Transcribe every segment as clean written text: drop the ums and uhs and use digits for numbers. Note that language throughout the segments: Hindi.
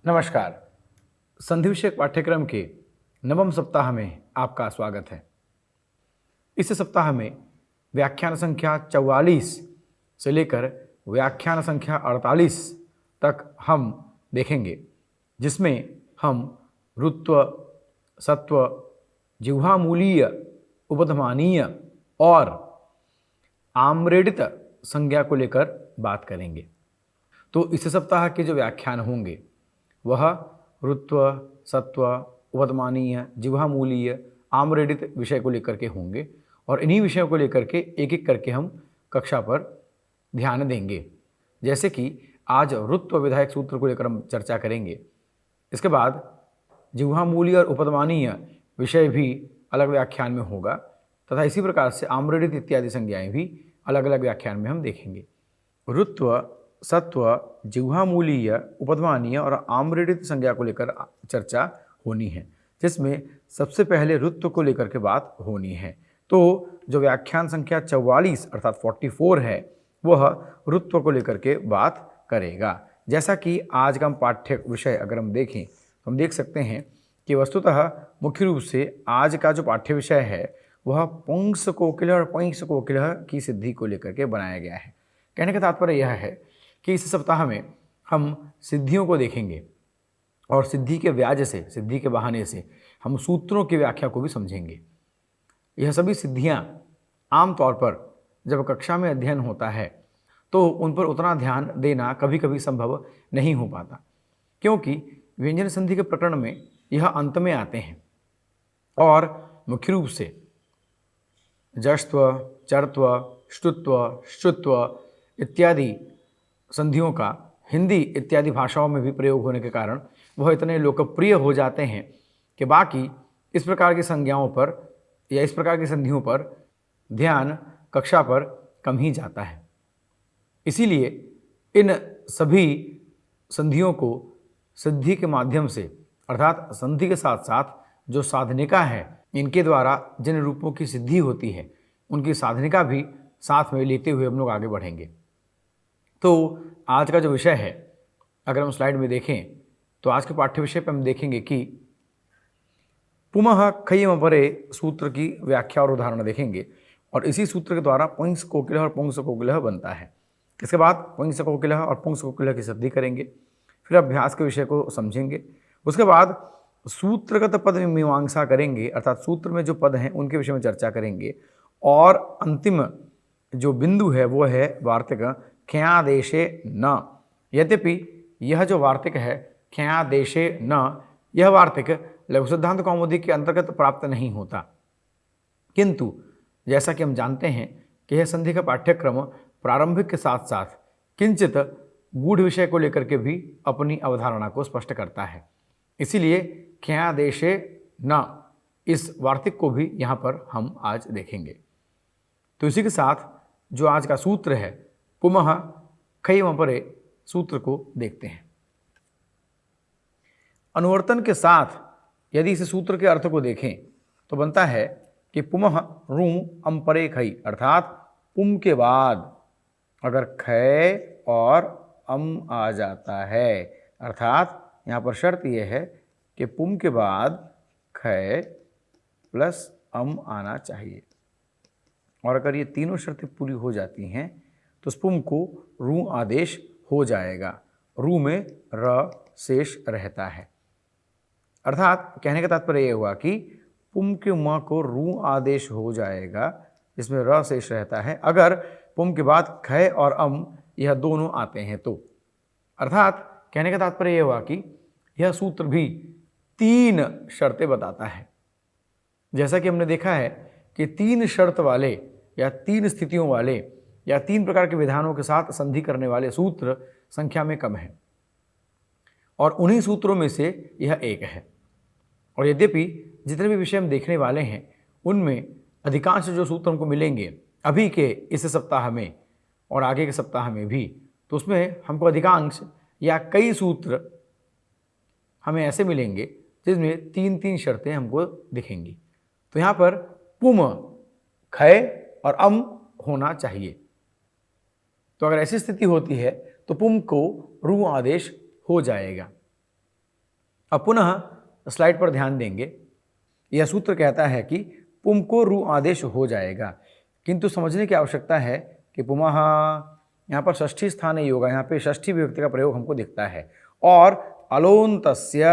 नमस्कार। संधि विषयक पाठ्यक्रम के नवम सप्ताह में आपका स्वागत है। इस सप्ताह में व्याख्यान संख्या 44 से लेकर व्याख्यान संख्या 48 तक हम देखेंगे, जिसमें हम ऋत्व, सत्व, जिह्वामूलीय, उपधमानीय और आम्रेडित संज्ञा को लेकर बात करेंगे। तो इस सप्ताह के जो व्याख्यान होंगे वह ऋत्व, सत्व, उपधमानीय, जिह्वामूलीय, आम्रेडित विषय को लेकर के होंगे और इन्हीं विषयों को लेकर के एक एक करके हम कक्षा पर ध्यान देंगे। जैसे कि आज ऋत्व विधायक सूत्र को लेकर हम चर्चा करेंगे। इसके बाद जिह्वामूलीय और उपधमानीय विषय भी अलग व्याख्यान में होगा तथा इसी प्रकार से आम्रेडित इत्यादि संज्ञाएं भी अलग अलग व्याख्यान में हम देखेंगे। ऋत्व, सत्व, जिह्वामूलीय, उपधमानीय और आम्रेडित संज्ञा को लेकर चर्चा होनी है, जिसमें सबसे पहले ऋत्व को लेकर के बात होनी है। तो जो व्याख्यान संख्या 44 अर्थात 44 है वह ऋत्व को लेकर के बात करेगा। जैसा कि आज का पाठ्य विषय अगर हम देखें तो हम देख सकते हैं कि वस्तुतः मुख्य रूप से आज का जो पाठ्य विषय है वह पुंस कोकिल और पुंस कोकिल की सिद्धि को लेकर के बनाया गया है। कहने का तात्पर्य यह है कि इस सप्ताह में हम सिद्धियों को देखेंगे और सिद्धि के व्याज से, सिद्धि के बहाने से हम सूत्रों की व्याख्या को भी समझेंगे। यह सभी सिद्धियां आमतौर पर जब कक्षा में अध्ययन होता है तो उन पर उतना ध्यान देना कभी कभी संभव नहीं हो पाता, क्योंकि व्यंजन संधि के प्रकरण में यह अंत में आते हैं और मुख्य रूप से जश्त्व, चरत्व, श्रुत्व, श्रुत्व इत्यादि संधियों का हिंदी इत्यादि भाषाओं में भी प्रयोग होने के कारण वह इतने लोकप्रिय हो जाते हैं कि बाकी इस प्रकार की संज्ञाओं पर या इस प्रकार की संधियों पर ध्यान कक्षा पर कम ही जाता है। इसीलिए इन सभी संधियों को सिद्धि के माध्यम से अर्थात संधि के साथ साथ जो साधनिका है इनके द्वारा जिन रूपों की सिद्धि होती है उनकी साधनिका भी साथ में लेते हुए हम लोग आगे बढ़ेंगे। तो आज का जो विषय है अगर हम स्लाइड में देखें तो आज के पाठ्य विषय पर हम देखेंगे कि पुमः खय्यम परे सूत्र की व्याख्या और उदाहरण देखेंगे और इसी सूत्र के द्वारा पुंस कोकिलः और पुंस कोकिलः बनता है। इसके बाद पुंस कोकिलः और पुंस कोकिलः की सिद्धि करेंगे, फिर अभ्यास के विषय को समझेंगे। उसके बाद सूत्रगत पद मीमांसा करेंगे अर्थात सूत्र में जो पद हैं उनके विषय में चर्चा करेंगे और अंतिम जो बिंदु है वो है वार्तिक ख्यादेशे न। यद्यपि यह जो वार्तिक है ख्यादेशे न, यह वार्तिक लघु सिद्धांत कौमुदी के अंतर्गत प्राप्त नहीं होता, किंतु जैसा कि हम जानते हैं कि यह संधि का पाठ्यक्रम प्रारंभिक के साथ साथ किंचित गूढ़ विषय को लेकर के भी अपनी अवधारणा को स्पष्ट करता है। इसीलिए ख्यादेशे न इस वार्तिक को भी यहाँ पर हम आज देखेंगे। तो इसी के साथ जो आज का सूत्र है पुमः खय्यम परे सूत्र को देखते हैं। अनुवर्तन के साथ यदि इस सूत्र के अर्थ को देखें तो बनता है कि पुमः रू अम परे खई अर्थात पुम के बाद अगर खय और अम आ जाता है अर्थात यहाँ पर शर्त यह है कि पुम के बाद खय प्लस अम आना चाहिए और अगर ये तीनों शर्तें पूरी हो जाती हैं तो पुम को रू आदेश हो जाएगा। रू में र शेष रहता है अर्थात कहने का तात्पर्य यह हुआ कि पुम के म को रू आदेश हो जाएगा जिसमें र शेष रहता है अगर पुम के बाद खय और अम यह दोनों आते हैं तो। अर्थात कहने का तात्पर्य यह हुआ कि यह सूत्र भी तीन शर्तें बताता है। जैसा कि हमने देखा है कि तीन शर्त वाले या तीन स्थितियों वाले या तीन प्रकार के विधानों के साथ संधि करने वाले सूत्र संख्या में कम है और उन्हीं सूत्रों में से यह एक है। और यद्यपि जितने भी विषय हम देखने वाले हैं उनमें अधिकांश जो सूत्र हमको मिलेंगे अभी के इस सप्ताह में और आगे के सप्ताह में भी, तो उसमें हमको अधिकांश या कई सूत्र हमें ऐसे मिलेंगे जिसमें तीन तीन शर्तें हमको दिखेंगी। तो यहाँ पर पुम, खय और अम होना चाहिए। तो अगर ऐसी स्थिति होती है तो पुम को रू आदेश हो जाएगा। अब पुनः स्लाइड पर ध्यान देंगे। यह सूत्र कहता है कि पुम को रु आदेश हो जाएगा, किंतु समझने की आवश्यकता है कि पुमः यहाँ पर षष्ठी स्थान नहीं होगा, यहाँ पे षष्ठी विभक्ति का प्रयोग हमको दिखता है। और अलोन्तस्य,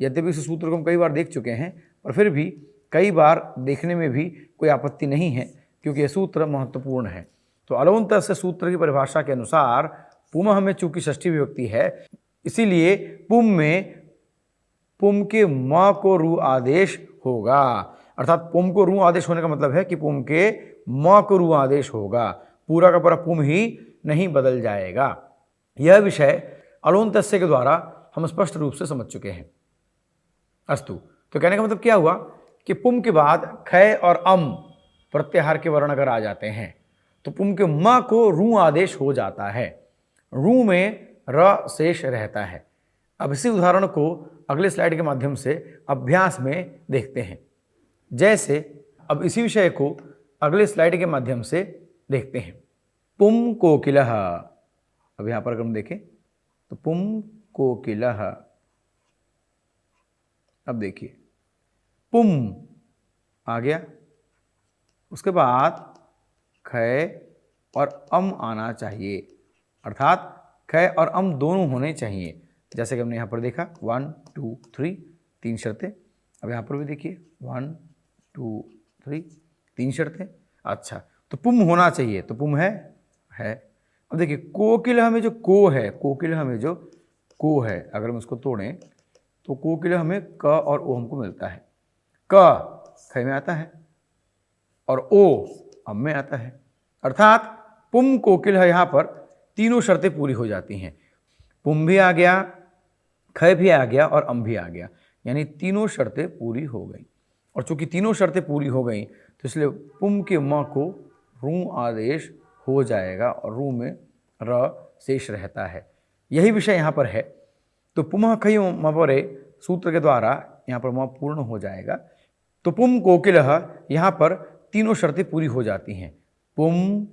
यद्यपि इस सूत्र को हम कई बार देख चुके हैं, पर फिर भी कई बार देखने में भी कोई आपत्ति नहीं है, क्योंकि यह सूत्र महत्वपूर्ण है। तो अलोन्तस्य सूत्र की परिभाषा के अनुसार पुमः में चूंकि षष्ठी विभक्ति है, इसीलिए पुम में पुम के म को रु आदेश होगा। अर्थात पुम को रु आदेश होने का मतलब है कि पुम के म को रु आदेश होगा, पूरा का पूरा पुम ही नहीं बदल जाएगा। यह विषय अलोन्तस्य के द्वारा हम स्पष्ट रूप से समझ चुके हैं। अस्तु, तो कहने का मतलब क्या हुआ कि पुम के बाद खय और अम प्रत्याहार के वर्ण अगर आ जाते हैं तो पुम के म को रु आदेश हो जाता है, रु में र शेष रहता है। अब इसी उदाहरण को अगले स्लाइड के माध्यम से अभ्यास में देखते हैं। जैसे अब इसी विषय को अगले स्लाइड के माध्यम से देखते हैं। पुम कोकिलः, अब यहां पर अगर हम देखें तो पुम कोकिलः, अब देखिए पुम आ गया, उसके बाद खय और अम आना चाहिए, अर्थात खय और अम दोनों होने चाहिए। जैसे कि हमने यहाँ पर देखा 1 2 3 3 शर्तें। अब यहाँ पर भी देखिए 1 2 3 3 शर्तें। अच्छा, तो पुम होना चाहिए, तो पुम है। अब देखिए कोकिलः में जो को है, कोकिलः में जो को है, अगर हम उसको तोड़ें तो कोकिलः में क और ओ हमको मिलता है। क खय में आता है और ओ अम में आता है, अर्थात पुम कोकिलः यहाँ पर तीनों शर्तें पूरी हो जाती हैं। पुम भी आ गया, खय भी आ गया और अम भी आ गया, यानी तीनों शर्तें पूरी हो गई। और चूंकि तीनों शर्तें पूरी हो गई तो इसलिए पुम के म को रू आदेश हो जाएगा और रू में र शेष रहता है। यही विषय यहाँ पर है। तो पुमः खय मपरे सूत्र के द्वारा यहाँ पर म पूर्ण हो जाएगा। तो पुम कोकिलः यहाँ पर तीनों शर्तें पूरी हो जाती हैं, पुम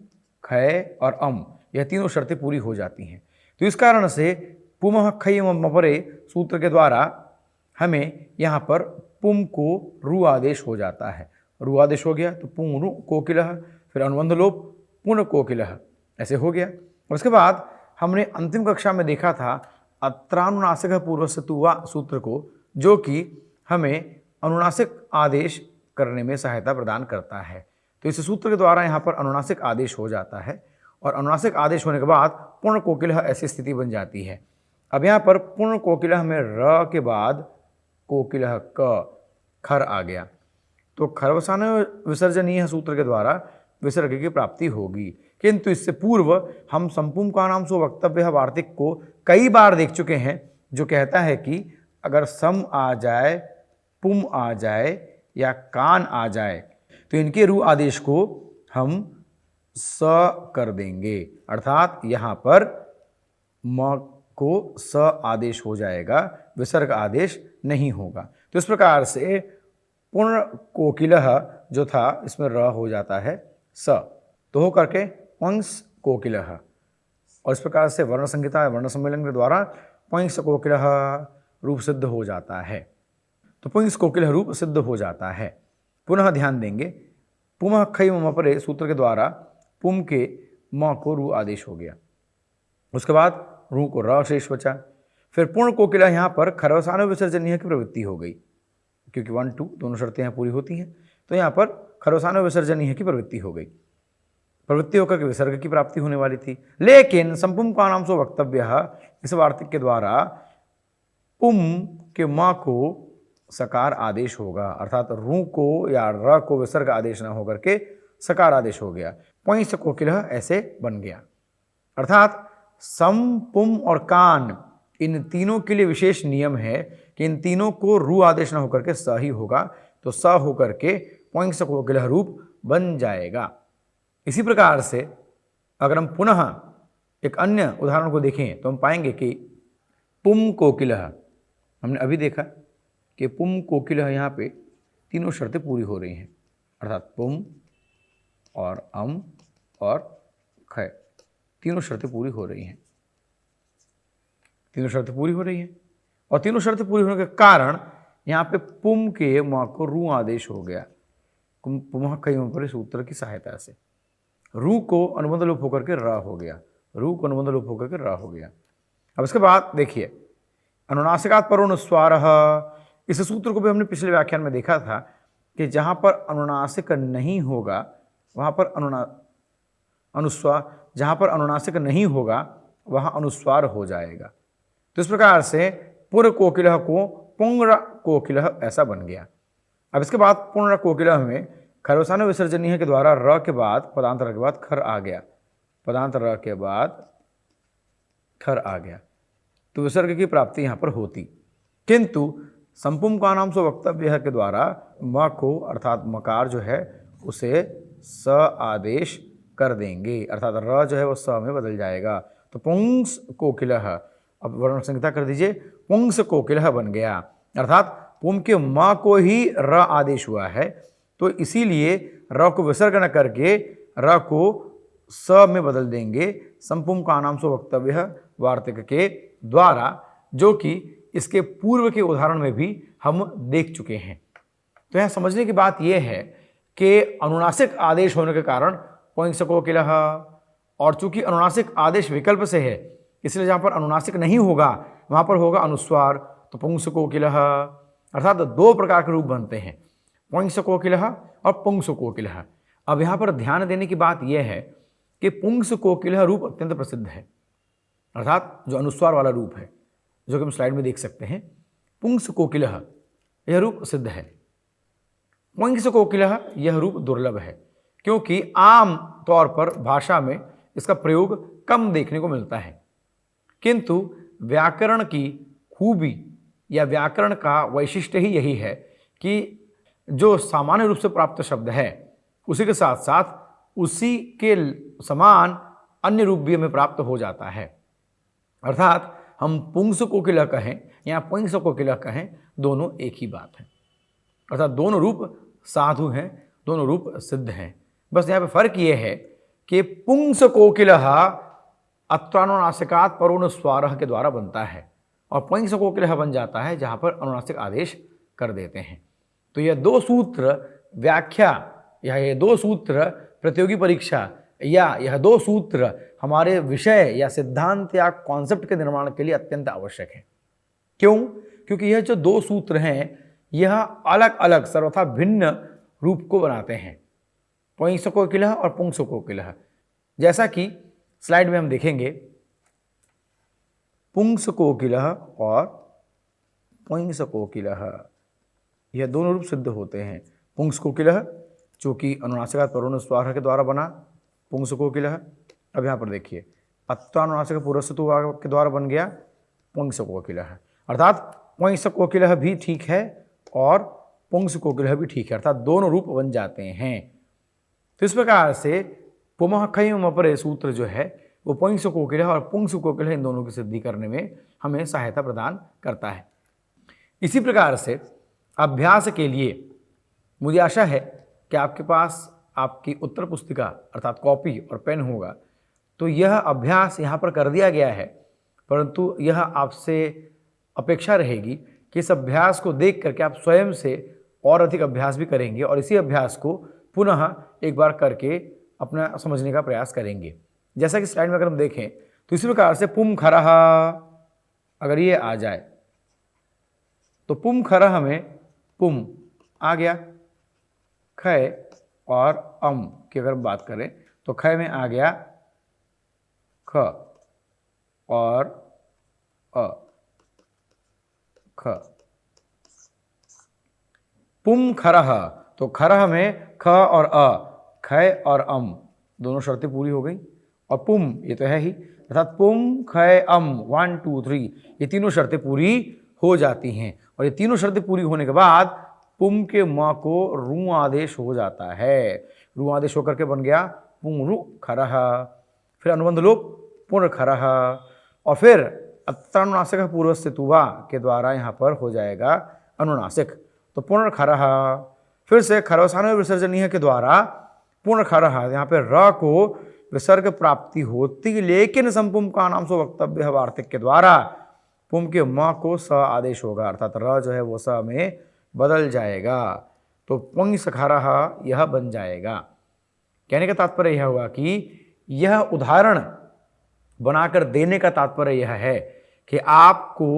खय और अम, यह तीनों शर्तें पूरी हो जाती हैं। तो इस कारण से पुमः खय मपरे सूत्र के द्वारा हमें यहाँ पर पुम को रु आदेश हो जाता है। रु आदेश हो गया तो पुम रु कोकिलः, फिर अनुबंध लोप पुन कोकिलः, ऐसे हो गया। उसके बाद हमने अंतिम कक्षा में देखा था अत्रानुनासिक पूर्वस्य तुवा सूत्र को, जो कि हमें अनुनासिक आदेश करने में सहायता प्रदान करता है। तो इस सूत्र के द्वारा यहाँ पर अनुनासिक आदेश हो जाता है और अनुनासिक आदेश होने के बाद पूर्ण कोकिलः ऐसी स्थिति बन जाती है। अब यहाँ पर पूर्ण कोकिलः में र के बाद कोकिलः क खर आ गया, तो खरवसाने विसर्जनीय सूत्र के द्वारा विसर्ग की प्राप्ति होगी। किंतु इससे पूर्व हम संपुम का नाम सो वक्तव्य वार्तिक को कई बार देख चुके हैं, जो कहता है कि अगर सम आ जाए, पुम आ जाए या कान आ जाए तो इनके रु आदेश को हम स कर देंगे, अर्थात यहाँ पर म को स आदेश हो जाएगा, विसर्ग आदेश नहीं होगा। तो इस प्रकार से पूर्ण कोकिलः जो था इसमें र हो जाता है स, तो हो करके पंस कोकिलः, और इस प्रकार से वर्ण संहिता वर्ण सम्मेलन के द्वारा पंस कोकिलः रूप सिद्ध हो जाता है। तो पंस कोकिलः रूप सिद्ध हो जाता है। पुनः ध्यान देंगे, पुमः खय मपरे सूत्र के द्वारा पुम के म को रु आदेश हो गया, उसके बाद रू को र शेष बचा। फिर पूर्ण कोकिलः यहाँ पर खरवसानो विसर्जनीय की प्रवृत्ति हो गई, क्योंकि 1 2 दोनों शर्तें यहाँ पूरी होती हैं, तो यहाँ पर खरवसानो विसर्जनीय की प्रवृत्ति हो गई। प्रवृत्ति होकर के विसर्ग की प्राप्ति होने वाली थी, लेकिन संपुम का नाम सो वक्तव्य इस वार्तिक के द्वारा पुम के म को सकार आदेश होगा, अर्थात रू को या र को विसर्ग आदेश न होकर के सकार आदेश हो गया। पंस कोकिलः ऐसे बन गया, अर्थात सम पुम और कान इन तीनों के लिए विशेष नियम है कि इन तीनों को रु आदेश न होकर के स ही होगा, तो स होकर के पंस कोकिलः रूप बन जाएगा। इसी प्रकार से अगर हम पुनः एक अन्य उदाहरण को देखें तो हम पाएंगे कि पुम कोकिलः, हमने अभी देखा कि पुम कोकिलः यहाँ पे तीनों शर्तें पूरी हो रही हैं, अर्थात पुम और अम और खय तीनों शर्तें पूरी हो रही हैं, तीनों शर्तें पूरी हो रही हैं। और तीनों शर्तें पूरी होने के कारण यहाँ पे पुम के म को रू आदेश हो गया, पुमः कईयों पर सूत्र की सहायता से। रू को अनुबंध लोप होकर के र हो गया, रू को अनुबंध लोप होकर के र हो गया। अब इसके बाद देखिए अनुनासिकात् परोनुस्वार, इस सूत्र को भी हमने पिछले व्याख्यान में देखा था कि जहाँ पर अनुनासिक नहीं होगा वहाँ पर अनुस्वार, जहाँ पर अनुनासिक नहीं होगा वहाँ अनुस्वार हो जाएगा। तो इस प्रकार से पुर कोकिलः को पुंग्र कोकिलः ऐसा बन गया। अब इसके बाद पुनः कोकिलः में खरवसाने विसर्जनीय के द्वारा र के बाद पदांत र के बाद खर आ गया, पदांत र के बाद खर आ गया, तो विसर्ग की प्राप्ति यहाँ पर होती। किंतु संपुम का नाम सो वक्तव्य के द्वारा म को अर्थात मकार जो है उसे स आदेश कर देंगे, अर्थात र जो है वो स में बदल जाएगा। तो पुंस कोकिलः, अब वर्ण संहिता कर दीजिए, पुंस कोकिलः बन गया, अर्थात पुम के म को ही र आदेश हुआ है, तो इसीलिए र को विसर्ग न करके र को स में बदल देंगे संपुम का नाम सो वक्तव्य वार्तिक के द्वारा, जो कि इसके पूर्व के उदाहरण में भी हम देख चुके हैं। तो यहाँ समझने की बात यह है कि अनुनासिक आदेश होने के कारण पुंस कोकिलः, और चूंकि अनुनासिक आदेश विकल्प से है इसलिए जहाँ पर अनुनासिक नहीं होगा वहाँ पर होगा अनुस्वार, तो पुंस कोकिलः, अर्थात दो प्रकार के रूप बनते हैं, पुंस कोकिलः और पुंस कोकिलः। अब यहाँ पर ध्यान देने की बात यह है कि पुंस कोकिलः रूप अत्यंत प्रसिद्ध है, अर्थात जो अनुस्वार वाला रूप है जो कि हम स्लाइड में देख सकते हैं, पुंस कोकिलः यह रूप सिद्ध है। पुंस कोकिलः यह रूप दुर्लभ है क्योंकि आम तौर पर भाषा में इसका प्रयोग कम देखने को मिलता है, किंतु व्याकरण की खूबी या व्याकरण का वैशिष्ट्य ही यही है कि जो सामान्य रूप से प्राप्त शब्द है उसी के साथ साथ उसी के समान अन्य रूप भी हमें प्राप्त हो जाता है, अर्थात हम पुंस कोकिलः कहें या पुंस कोकिलः कहें दोनों एक ही बात है, अर्थात दोनों रूप साधु हैं, दोनों रूप सिद्ध हैं। बस यहाँ पे फर्क ये है कि पुंस कोकिलः अत्रानुनासिकात् परोनुस्वारः के द्वारा बनता है और पुंस कोकिलः बन जाता है जहाँ पर अनुनासिक आदेश कर देते हैं। तो यह दो सूत्र व्याख्या या ये दो सूत्र प्रतियोगी परीक्षा या यह दो सूत्र हमारे विषय या सिद्धांत या कॉन्सेप्ट के निर्माण के लिए अत्यंत आवश्यक है। क्यों? क्योंकि यह जो दो सूत्र हैं यह अलग अलग सर्वथा भिन्न रूप को बनाते हैं, पुंस कोकिलः और पुंस कोकिलः। जैसा कि स्लाइड में हम देखेंगे, पुंस कोकिलः और पुंस कोकिलः यह दोनों रूप सिद्ध होते हैं। पुंस कोकिलः चूँकि अनुनासिकात् परोनुस्वारः के द्वारा बना पुंस कोकिलः। अब यहाँ पर देखिए अत्रानुनासिक पुरस्सतु के द्वारा बन गया पुंस कोकिलः, अर्थात पुंस कोकिलः भी ठीक है और पुंस कोकिलः भी ठीक है, अर्थात दोनों रूप बन जाते हैं। तो इस प्रकार से पुमः खयम अपरे सूत्र जो है वो पुंस कोकिलः और पुंस कोकिलः इन दोनों की सिद्धि करने में हमें सहायता प्रदान करता है। इसी प्रकार से अभ्यास के लिए मुझे आशा है कि आपके पास आपकी उत्तर पुस्तिका अर्थात कॉपी और पेन होगा, तो यह अभ्यास यहाँ पर कर दिया गया है, परंतु यह आपसे अपेक्षा रहेगी कि इस अभ्यास को देख करके आप स्वयं से और अधिक अभ्यास भी करेंगे और इसी अभ्यास को पुनः एक बार करके अपना समझने का प्रयास करेंगे। जैसा कि स्लाइड में अगर हम देखें तो इसी प्रकार से पुम खरः अगर ये आ जाए तो पुम खरः में पुम आ गया, खय और अम की अगर बात करें तो खय में आ गया ख और अ, ख। पुम खरः तो खरः में ख और अ, खय और अम दोनों शर्तें पूरी हो गई, और पुम ये तो है ही, अर्थात पुम खय अम 1 2 3 ये तीनों शर्तें पूरी हो जाती हैं, और ये तीनों शर्तें पूरी होने के बाद पुम के म को रू आदेश हो जाता है। रू आदेश होकर के बन गया पुंरु खरः, फिर अनुबंध लोप पुनः खरः, और फिर अत्रानुनासिक पूर्वस्य तुवा के द्वारा यहाँ पर हो जाएगा अनुनासिक, तो पुनः खरः, फिर से खरवसाने विसर्जनीय के द्वारा पुनः खरः, यहाँ पे र को विसर्ग प्राप्ति होती, लेकिन संपुम का नाम सो वक्तव्य वार्तिक के द्वारा पुम के म को स आदेश होगा, अर्थात र जो है वो स में बदल जाएगा, तो पुंग सखरः यह बन जाएगा। कहने का तात्पर्य यह हुआ कि यह उदाहरण बनाकर देने का तात्पर्य यह है कि आपको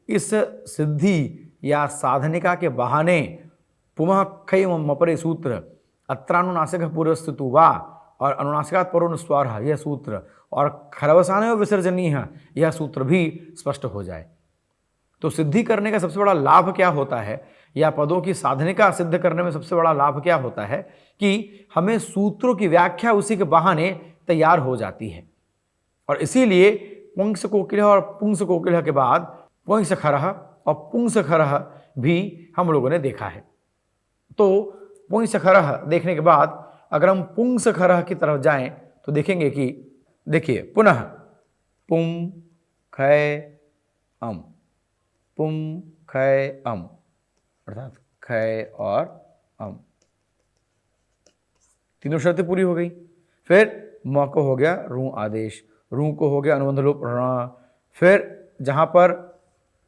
इस सिद्धि या साधनिका के बहाने पुमः खै मपरे सूत्र, अत्रानुनासिक पूर्वस्थितु वा और अनुनासिकात् परोनुस्वारः यह सूत्र और खरवसानयो विसर्जनीयः यह सूत्र भी स्पष्ट हो जाए। तो सिद्धि करने का सबसे बड़ा लाभ क्या होता है, या पदों की साधनिका सिद्ध करने में सबसे बड़ा लाभ क्या होता है कि हमें सूत्रों की व्याख्या उसी के बहाने तैयार हो जाती है। और इसीलिए पुंस कोकिलः और पुंस कोकिलः के बाद पुंस खरः और पुंस खरः भी हम लोगों ने देखा है। तो पुंस खरः देखने के बाद अगर हम पुंस खरः की तरफ जाएं तो देखेंगे कि देखिए पुनः पुम खय अम, पुम खय अम, अर्थात खय और अम, तीनों शर्तें पूरी हो गई। फिर म को हो गया रू आदेश, रू को हो गया अनुबंध लोप ण, फिर जहाँ पर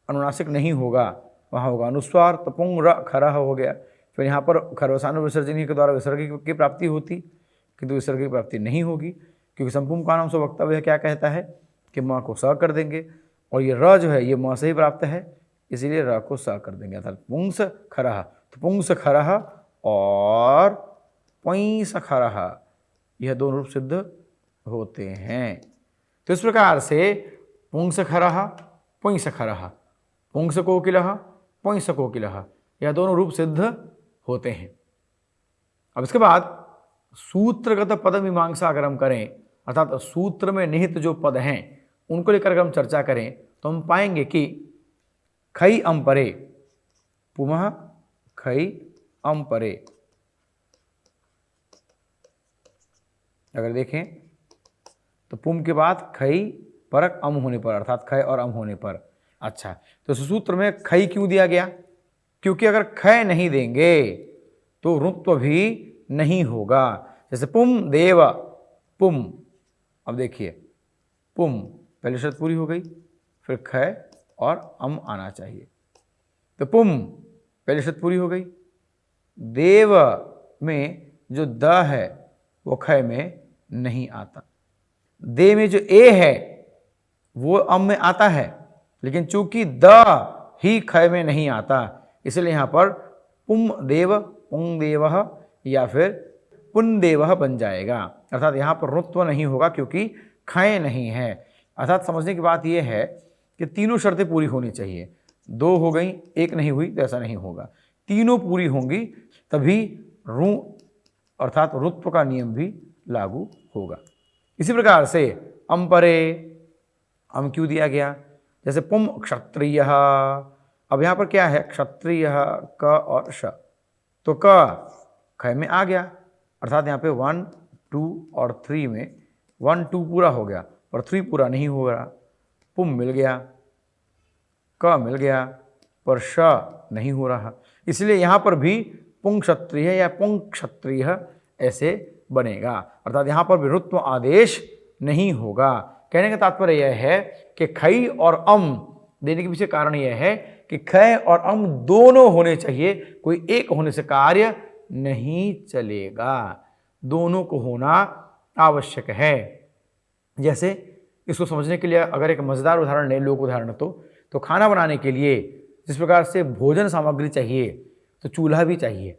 अनुनासिक नहीं होगा वहाँ होगा अनुस्वार, तो पुंग र खरः हो गया। फिर यहाँ पर खरवसानु विसर्जनीय के द्वारा विसर्ग की प्राप्ति होती, किंतु विसर्ग की प्राप्ति नहीं होगी क्योंकि संपूर्ण का नाम से वक्तव्य क्या कहता है कि म को स कर देंगे, और ये र जो है ये म से ही प्राप्त है, इसीलिए र को स कर देंगे, अर्थात पुंस खरः। तो पुंस खरः और पैंस खरः यह दोनों रूप सिद्ध होते हैं। तो इस प्रकार से पुंस खरः पैंस खरः, पुंस कोकिलः पैंस कोकिलः यह दोनों रूप सिद्ध होते हैं। अब इसके बाद सूत्रगत पद मीमांसा अगर हम करें, अर्थात सूत्र में निहित जो पद हैं उनको लेकर अगर हम चर्चा करें तो हम पाएंगे कि खै अम परे, पुमः खै अम परे, अगर देखें तो पुम के बाद खै परक अम होने पर, अर्थात खै और अम होने पर। अच्छा, तो सूत्र में खै क्यों दिया गया? क्योंकि अगर खै नहीं देंगे तो रुत्व भी नहीं होगा। जैसे पुम देव, पुम, अब देखिए पुम पहली शर्त पूरी हो गई, फिर खै और अम आना चाहिए, तो पुम पहली शर्त पूरी हो गई। देव में जो द है वो खै में नहीं आता, दे में जो ए है वो अम में आता है, लेकिन चूंकि द ही खै में नहीं आता, इसलिए यहाँ पर पुम देव पुंग देवः या फिर पुन देवः बन जाएगा, अर्थात यहाँ पर रुत्व नहीं होगा क्योंकि खै नहीं है। अर्थात समझने की बात यह है कि तीनों शर्तें पूरी होनी चाहिए, दो हो गई एक नहीं हुई तो ऐसा नहीं होगा, तीनों पूरी होंगी तभी रू अर्थात रुत्व का नियम भी लागू होगा। इसी प्रकार से अम परे, अम क्यों दिया गया? जैसे पुम क्षत्रिय, अब यहाँ पर क्या है क्षत्रिय क और श, तो क खै में आ गया, अर्थात यहाँ पे 1 2 और 3 में 1 2 पूरा हो गया और 3 पूरा नहीं हो रहा। पुम मिल गया, क मिल गया, पर श नहीं हो रहा, इसलिए यहाँ पर भी पुंग क्षत्रिय या पुंग क्षत्रिय ऐसे बनेगा, अर्थात यहाँ पर भी रुत्व आदेश नहीं होगा। कहने का तात्पर्य यह है कि खै और अम देने के पीछे कारण यह है कि खै और अम दोनों होने चाहिए, कोई एक होने से कार्य नहीं चलेगा, दोनों को होना आवश्यक है। जैसे इसको समझने के लिए अगर एक मज़ेदार उदाहरण लें, लोक उदाहरण, तो खाना बनाने के लिए जिस प्रकार से भोजन सामग्री चाहिए तो चूल्हा भी चाहिए।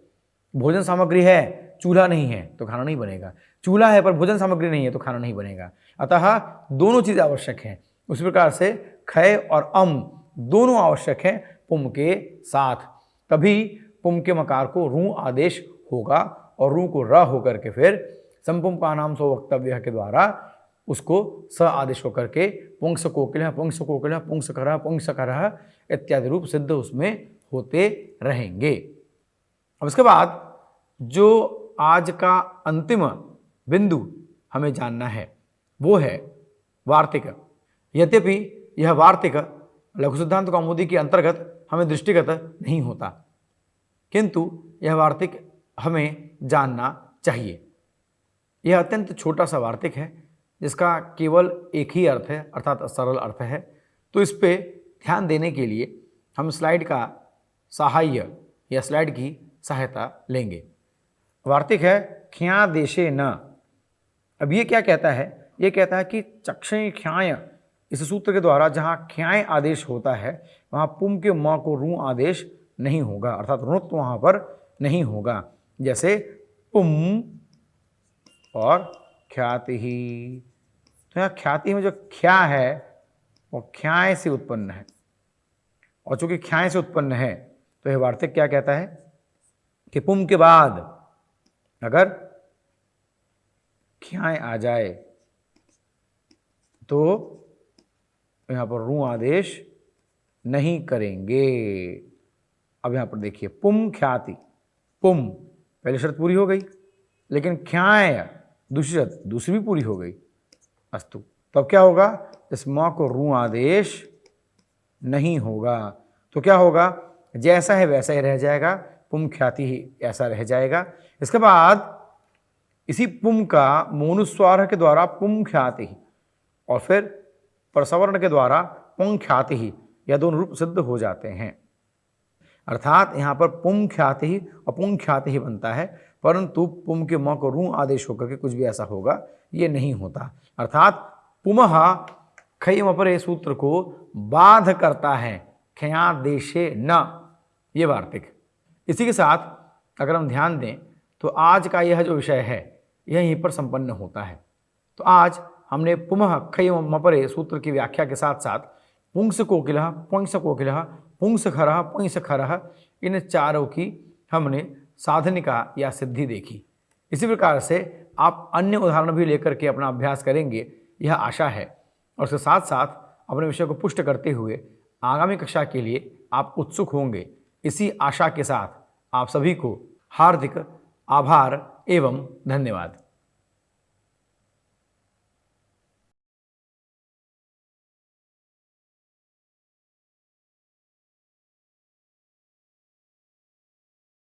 भोजन सामग्री है चूल्हा नहीं है तो खाना नहीं बनेगा, चूल्हा है पर भोजन सामग्री नहीं है तो खाना नहीं बनेगा, अतः दोनों चीज़ें आवश्यक हैं। उसी प्रकार से खै और अम दोनों आवश्यक हैं पुम के साथ, तभी पुम के मकार को रू आदेश होगा और रू को र होकर के फिर संपुम का नाम सो वक्तव्य के द्वारा उसको स आदेश होकर के पुंस कोकिलः पुंस कोकिलः पुंस खरः पुंस खरः इत्यादि रूप सिद्ध उसमें होते रहेंगे। अब इसके बाद जो आज का अंतिम बिंदु हमें जानना है वो है वार्तिक। यद्यपि यह वार्तिक लघु सिद्धांत कौमुदी के अंतर्गत हमें दृष्टिगत नहीं होता, किंतु यह वार्तिक हमें जानना चाहिए। यह अत्यंत छोटा सा वार्तिक है जिसका केवल एक ही अर्थ है, अर्थात सरल अर्थ है, तो इस पे ध्यान देने के लिए हम स्लाइड का सहाय्य या स्लाइड की सहायता लेंगे। वार्तिक है ख्या देशे न। अब ये क्या कहता है? ये कहता है कि चक्षय ख्याय, इस सूत्र के द्वारा जहाँ ख्याय आदेश होता है वहाँ पुम के म को रू आदेश नहीं होगा, अर्थात ऋणत्व वहाँ पर नहीं होगा। जैसे पुम और ख्याति ही, तो यहाँ ख्याति में जो ख्या है वो ख्याय से उत्पन्न है, और चूंकि ख्याय से उत्पन्न है तो यह वार्तिक क्या कहता है कि पुम के बाद अगर ख्याय आ जाए तो यहां पर रू आदेश नहीं करेंगे। अब यहां पर देखिए पुम ख्याति, पुम पहली शर्त पूरी हो गई, लेकिन ख्याय दूसरी शर्त दूसरी भी पूरी हो गई। अस्तु, तो अब क्या होगा? इस म को रू आदेश नहीं होगा, तो क्या होगा? जैसा है वैसा ही रह जाएगा, पुम ख्याति ही ऐसा रह जाएगा। इसके बाद इसी पुम का मोनुस्वार के द्वारा पुम ख्याति ही और फिर परसवर्ण के द्वारा पुंग ख्याति ही, यह दोनों रूप सिद्ध हो जाते हैं। अर्थात यहाँ पर पुम ख्याति ही और पुंग ख्याति ही बनता है, परंतु पुम के म को रू आदेश होकर के कुछ भी ऐसा होगा ये नहीं होता। अर्थात पुमः खयम अपरे सूत्र को बाध करता है, खया देशे न, ये वार्तिक। इसी के साथ अगर हम ध्यान दें तो आज का यह जो विषय है यह यहीं पर संपन्न होता है। तो आज हमने पुमः खयम अपरे सूत्र की व्याख्या के साथ साथ पुंस कोकिलः, पुंस कोकिलः, पुंस खरः, पुंस खरः, इन चारों की हमने साधनिका या सिद्धि देखी। इसी प्रकार से आप अन्य उदाहरण भी लेकर के अपना अभ्यास करेंगे, यह आशा है। और उसके साथ साथ अपने विषय को पुष्ट करते हुए आगामी कक्षा के लिए आप उत्सुक होंगे, इसी आशा के साथ आप सभी को हार्दिक आभार एवं धन्यवाद।